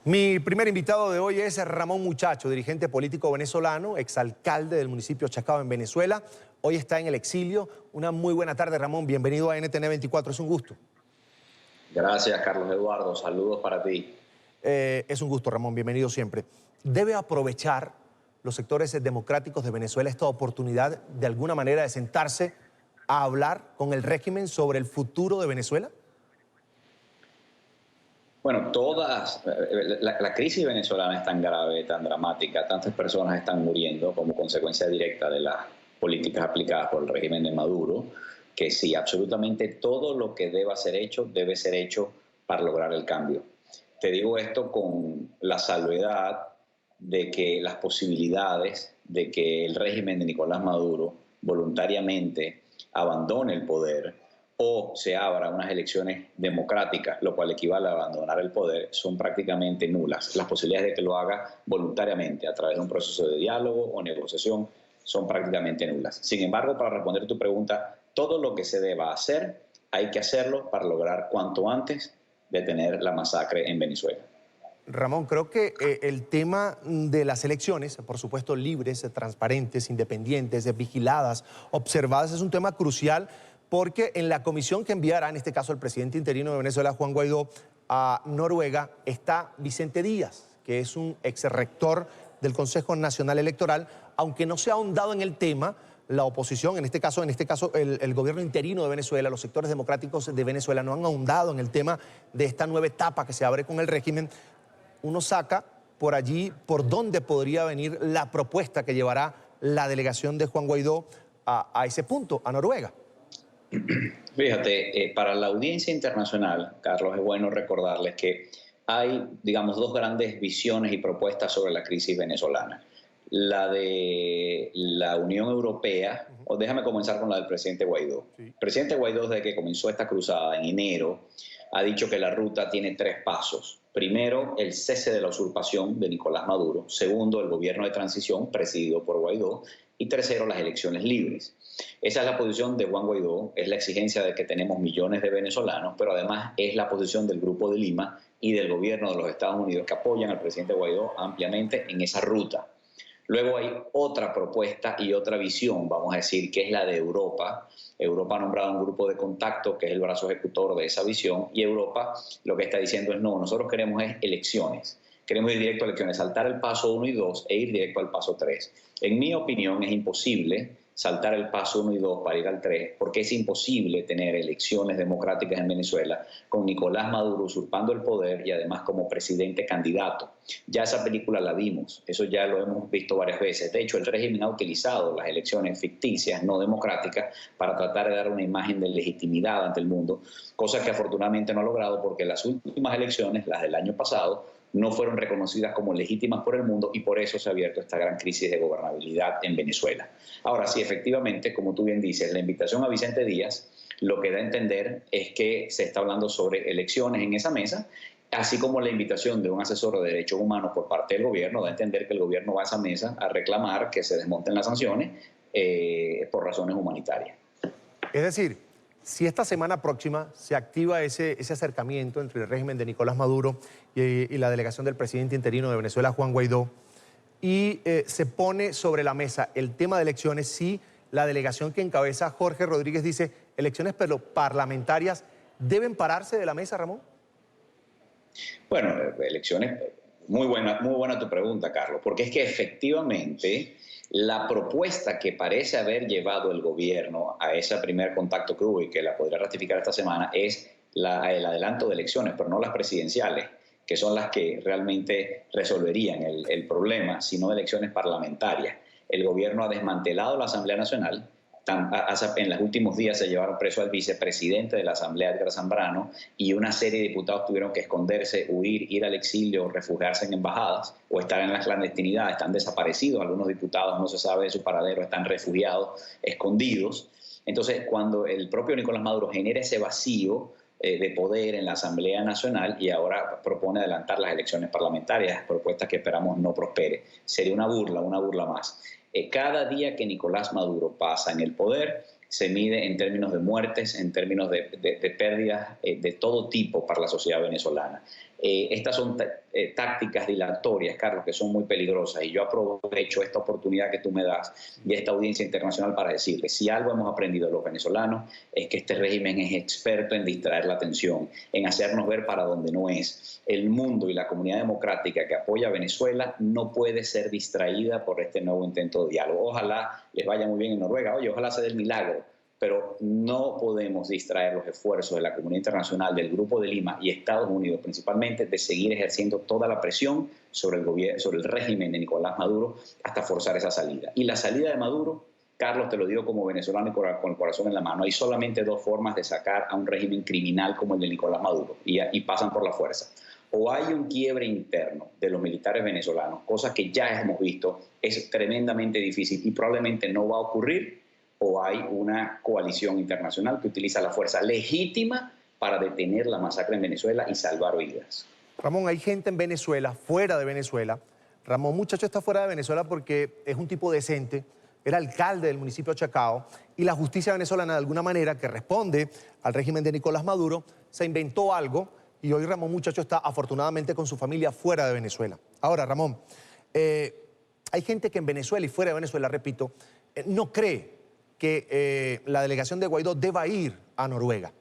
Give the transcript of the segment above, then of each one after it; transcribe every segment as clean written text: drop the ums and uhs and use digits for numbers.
Mi primer invitado de hoy es Ramón Muchacho, dirigente político venezolano, exalcalde del municipio Chacao en Venezuela. Hoy está en el exilio. Una muy buena tarde, Ramón. Bienvenido a NTN 24. Es un gusto. Gracias, Carlos Eduardo. Saludos para ti. Es un gusto, Ramón. Bienvenido siempre. ¿Debe aprovechar los sectores democráticos de Venezuela esta oportunidad de alguna manera de sentarse a hablar con el régimen sobre el futuro de Venezuela? Bueno, la crisis venezolana es tan grave, tan dramática, tantas personas están muriendo como consecuencia directa de las políticas aplicadas por el régimen de Maduro, que sí, absolutamente todo lo que deba ser hecho debe ser hecho para lograr el cambio. Te digo esto con la salvedad de que las posibilidades de que el régimen de Nicolás Maduro voluntariamente abandone el poder o se abra unas elecciones democráticas, lo cual equivale a abandonar el poder, son prácticamente nulas. Las posibilidades de que lo haga voluntariamente a través de un proceso de diálogo o negociación son prácticamente nulas. Sin embargo, para responder tu pregunta, todo lo que se deba hacer, hay que hacerlo para lograr cuanto antes detener la masacre en Venezuela. Ramón, creo que el tema de las elecciones, por supuesto libres, transparentes, independientes, vigiladas, observadas, es un tema crucial porque en la comisión que enviará, en este caso el presidente interino de Venezuela, Juan Guaidó, a Noruega, está Vicente Díaz, que es un exrector del Consejo Nacional Electoral. Aunque no se ha ahondado en el tema, la oposición, en este caso el gobierno interino de Venezuela, los sectores democráticos de Venezuela no han ahondado en el tema de esta nueva etapa que se abre con el régimen. Uno saca por allí por dónde podría venir la propuesta que llevará la delegación de Juan Guaidó a ese punto, a Noruega. Fíjate, para la audiencia internacional, Carlos, es bueno recordarles que hay, digamos, dos grandes visiones y propuestas sobre la crisis venezolana. La de la Unión Europea, o déjame comenzar con la del presidente Guaidó. Sí. El presidente Guaidó, desde que comenzó esta cruzada en enero, ha dicho que la ruta tiene tres pasos. Primero, el cese de la usurpación de Nicolás Maduro. Segundo, el gobierno de transición presidido por Guaidó. Y tercero, las elecciones libres. Esa es la posición de Juan Guaidó, es la exigencia de que tenemos millones de venezolanos, pero además es la posición del Grupo de Lima y del gobierno de los Estados Unidos que apoyan al presidente Guaidó ampliamente en esa ruta. Luego hay otra propuesta y otra visión, vamos a decir, que es la de Europa. Europa ha nombrado un grupo de contacto que es el brazo ejecutor de esa visión y Europa lo que está diciendo es no, nosotros queremos elecciones. Queremos ir directo a elecciones, saltar el paso 1 y 2 e ir directo al paso 3. En mi opinión es imposible saltar el paso 1 y 2 para ir al 3, porque es imposible tener elecciones democráticas en Venezuela con Nicolás Maduro usurpando el poder y además como presidente candidato. Ya esa película la vimos, eso ya lo hemos visto varias veces. De hecho, el régimen ha utilizado las elecciones ficticias, no democráticas, para tratar de dar una imagen de legitimidad ante el mundo, cosa que afortunadamente no ha logrado porque las últimas elecciones, las del año pasado, no fueron reconocidas como legítimas por el mundo y por eso se ha abierto esta gran crisis de gobernabilidad en Venezuela. Ahora sí, efectivamente, como tú bien dices, la invitación a Vicente Díaz lo que da a entender es que se está hablando sobre elecciones en esa mesa, así como la invitación de un asesor de derechos humanos por parte del gobierno da a entender que el gobierno va a esa mesa a reclamar que se desmonten las sanciones por razones humanitarias. Es decir, si esta semana próxima se activa ese acercamiento entre el régimen de Nicolás Maduro y la delegación del presidente interino de Venezuela, Juan Guaidó, y se pone sobre la mesa el tema de elecciones, si la delegación que encabeza Jorge Rodríguez dice elecciones pero parlamentarias, ¿deben pararse de la mesa, Ramón? Bueno, elecciones, muy buena tu pregunta, Carlos, porque es que efectivamente la propuesta que parece haber llevado el gobierno a ese primer contacto que hubo y que la podría ratificar esta semana es el adelanto de elecciones, pero no las presidenciales, que son las que realmente resolverían el problema, sino de elecciones parlamentarias. El gobierno ha desmantelado la Asamblea Nacional. En los últimos días se llevaron preso al vicepresidente de la Asamblea, Edgar Zambrano, y una serie de diputados tuvieron que esconderse, huir, ir al exilio, refugiarse en embajadas o estar en la clandestinidad. Están desaparecidos, algunos diputados no se sabe de su paradero, están refugiados, escondidos. Entonces, cuando el propio Nicolás Maduro genera ese vacío de poder en la Asamblea Nacional y ahora propone adelantar las elecciones parlamentarias, propuestas que esperamos no prospere, sería una burla más. Cada día que Nicolás Maduro pasa en el poder se mide en términos de muertes, en términos de pérdidas de todo tipo para la sociedad venezolana. Estas son tácticas dilatorias, Carlos, que son muy peligrosas, y yo aprovecho esta oportunidad que tú me das y esta audiencia internacional para decirle, si algo hemos aprendido los venezolanos es que este régimen es experto en distraer la atención, en hacernos ver para donde no es. El mundo y la comunidad democrática que apoya a Venezuela no puede ser distraída por este nuevo intento de diálogo. Ojalá les vaya muy bien en Noruega, oye, ojalá se dé el milagro, pero no podemos distraer los esfuerzos de la comunidad internacional, del Grupo de Lima y Estados Unidos principalmente, de seguir ejerciendo toda la presión sobre el régimen de Nicolás Maduro hasta forzar esa salida. Y la salida de Maduro, Carlos, te lo digo como venezolano y con el corazón en la mano, hay solamente dos formas de sacar a un régimen criminal como el de Nicolás Maduro, y pasan por la fuerza. O hay un quiebre interno de los militares venezolanos, cosa que ya hemos visto, es tremendamente difícil y probablemente no va a ocurrir, o hay una coalición internacional que utiliza la fuerza legítima para detener la masacre en Venezuela y salvar vidas. Ramón, hay gente en Venezuela, fuera de Venezuela. Ramón, muchacho, está fuera de Venezuela porque es un tipo decente, era alcalde del municipio de Chacao, y la justicia venezolana, de alguna manera, que responde al régimen de Nicolás Maduro, se inventó algo, y hoy Ramón, muchacho, está afortunadamente con su familia fuera de Venezuela. Ahora, Ramón, hay gente que en Venezuela y fuera de Venezuela, repito, no cree que la delegación de Guaidó deba ir a Noruega.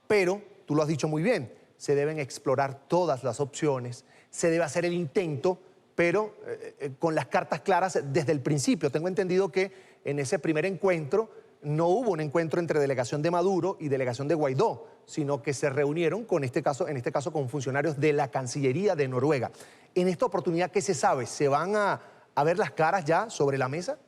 Pero, tú lo has dicho muy bien, se deben explorar todas las opciones, se debe hacer el intento, pero con las cartas claras desde el principio. Tengo entendido que en ese primer encuentro no hubo un encuentro entre delegación de Maduro y delegación de Guaidó, sino que se reunieron en este caso con funcionarios de la Cancillería de Noruega. En esta oportunidad, ¿qué se sabe? ¿Se van a ver las caras ya sobre la mesa?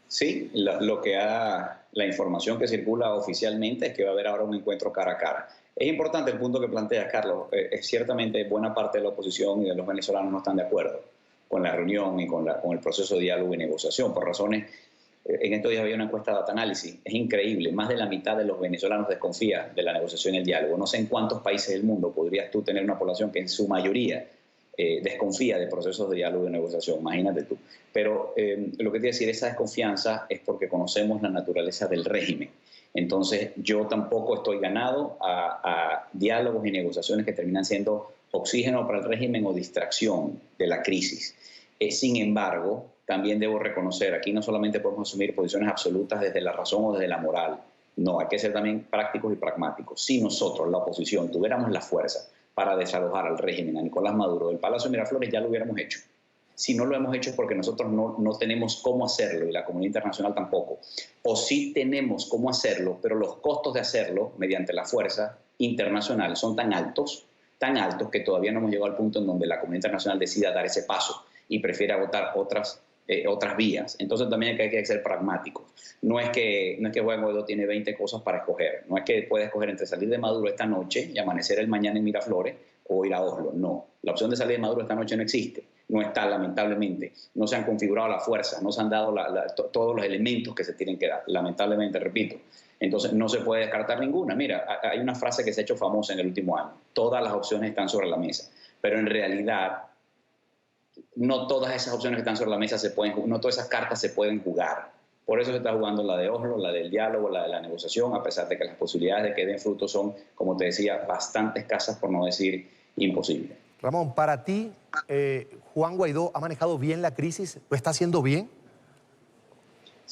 Sí, la información que circula oficialmente es que va a haber ahora un encuentro cara a cara. Es importante el punto que planteas, Carlos. Ciertamente buena parte de la oposición y de los venezolanos no están de acuerdo con la reunión y con el proceso de diálogo y negociación, por razones. En estos días había una encuesta de Data Analysis. Es increíble, más de la mitad de los venezolanos desconfía de la negociación y el diálogo. No sé en cuántos países del mundo podrías tú tener una población que en su mayoría desconfía de procesos de diálogo y negociación, imagínate tú. Pero lo que te decir, esa desconfianza es porque conocemos la naturaleza del régimen. Entonces, yo tampoco estoy ganado a diálogos y negociaciones que terminan siendo oxígeno para el régimen o distracción de la crisis. Sin embargo, también debo reconocer, aquí no solamente podemos asumir posiciones absolutas desde la razón o desde la moral, no, hay que ser también prácticos y pragmáticos. Si nosotros, la oposición, tuviéramos la fuerza para desalojar al régimen, a Nicolás Maduro, del Palacio de Miraflores, ya lo hubiéramos hecho. Si no lo hemos hecho es porque nosotros no tenemos cómo hacerlo y la comunidad internacional tampoco. O sí tenemos cómo hacerlo, pero los costos de hacerlo mediante la fuerza internacional son tan altos que todavía no hemos llegado al punto en donde la comunidad internacional decida dar ese paso y prefiere agotar otras vías. Entonces también hay que ser pragmáticos. No es que Juan Guaidó tiene 20 cosas para escoger. No es que pueda escoger entre salir de Maduro esta noche y amanecer el mañana en Miraflores o ir a Oslo. No. La opción de salir de Maduro esta noche no existe. No está, lamentablemente. No se han configurado las fuerzas, no se han dado todos los elementos que se tienen que dar. Lamentablemente, repito. Entonces no se puede descartar ninguna. Mira, hay una frase que se ha hecho famosa en el último año. Todas las opciones están sobre la mesa. Pero en realidad no todas esas opciones que están sobre la mesa no todas esas cartas se pueden jugar. Por eso se está jugando la de Oslo, la del diálogo, la de la negociación, a pesar de que las posibilidades de que den frutos son, como te decía, bastante escasas, por no decir imposibles. Ramón, para ti, ¿Juan Guaidó ha manejado bien la crisis? ¿Lo está haciendo bien?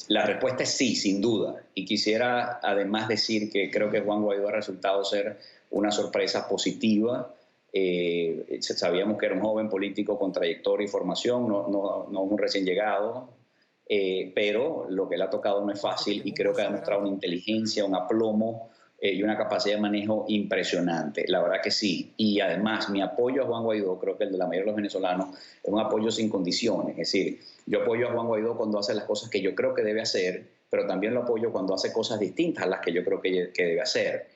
La respuesta es sí, sin duda. Y quisiera además decir que creo que Juan Guaidó ha resultado ser una sorpresa positiva. Sabíamos que era un joven político con trayectoria y formación, no un recién llegado, pero lo que le ha tocado no es fácil y creo que ha demostrado una inteligencia, un aplomo y una capacidad de manejo impresionante. La verdad que sí. Y además mi apoyo a Juan Guaidó, creo que el de la mayoría de los venezolanos, es un apoyo sin condiciones. Es decir, yo apoyo a Juan Guaidó cuando hace las cosas que yo creo que debe hacer, pero también lo apoyo cuando hace cosas distintas a las que yo creo que debe hacer.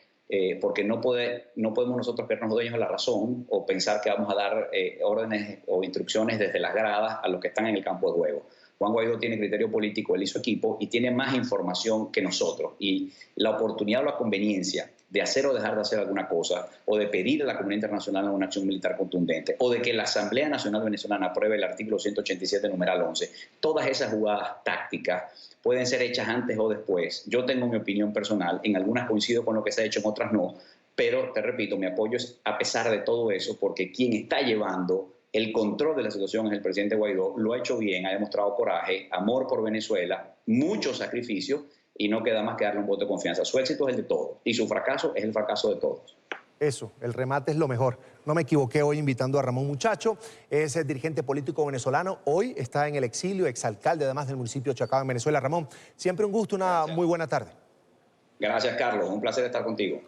Porque no podemos nosotros vernos dueños de la razón o pensar que vamos a dar órdenes o instrucciones desde las gradas a los que están en el campo de juego. Juan Guaidó tiene criterio político, él y su equipo, y tiene más información que nosotros. Y la oportunidad o la conveniencia de hacer o dejar de hacer alguna cosa, o de pedir a la comunidad internacional una acción militar contundente, o de que la Asamblea Nacional Venezolana apruebe el artículo 187, numeral 11, todas esas jugadas tácticas pueden ser hechas antes o después. Yo tengo mi opinión personal, en algunas coincido con lo que se ha hecho, en otras no, Pero, te repito, mi apoyo es a pesar de todo eso, porque quien está llevando el control de la situación es el presidente Guaidó. Lo ha hecho bien, ha demostrado coraje, amor por Venezuela, mucho sacrificio, y no queda más que darle un voto de confianza. Su éxito es el de todos y su fracaso es el fracaso de todos. Eso, el remate es lo mejor. No me equivoqué hoy invitando a Ramón Muchacho, es el dirigente político venezolano, hoy está en el exilio, exalcalde además del municipio de Chacao en Venezuela. Ramón, siempre un gusto, una muy buena tarde. Gracias, Carlos, un placer estar contigo.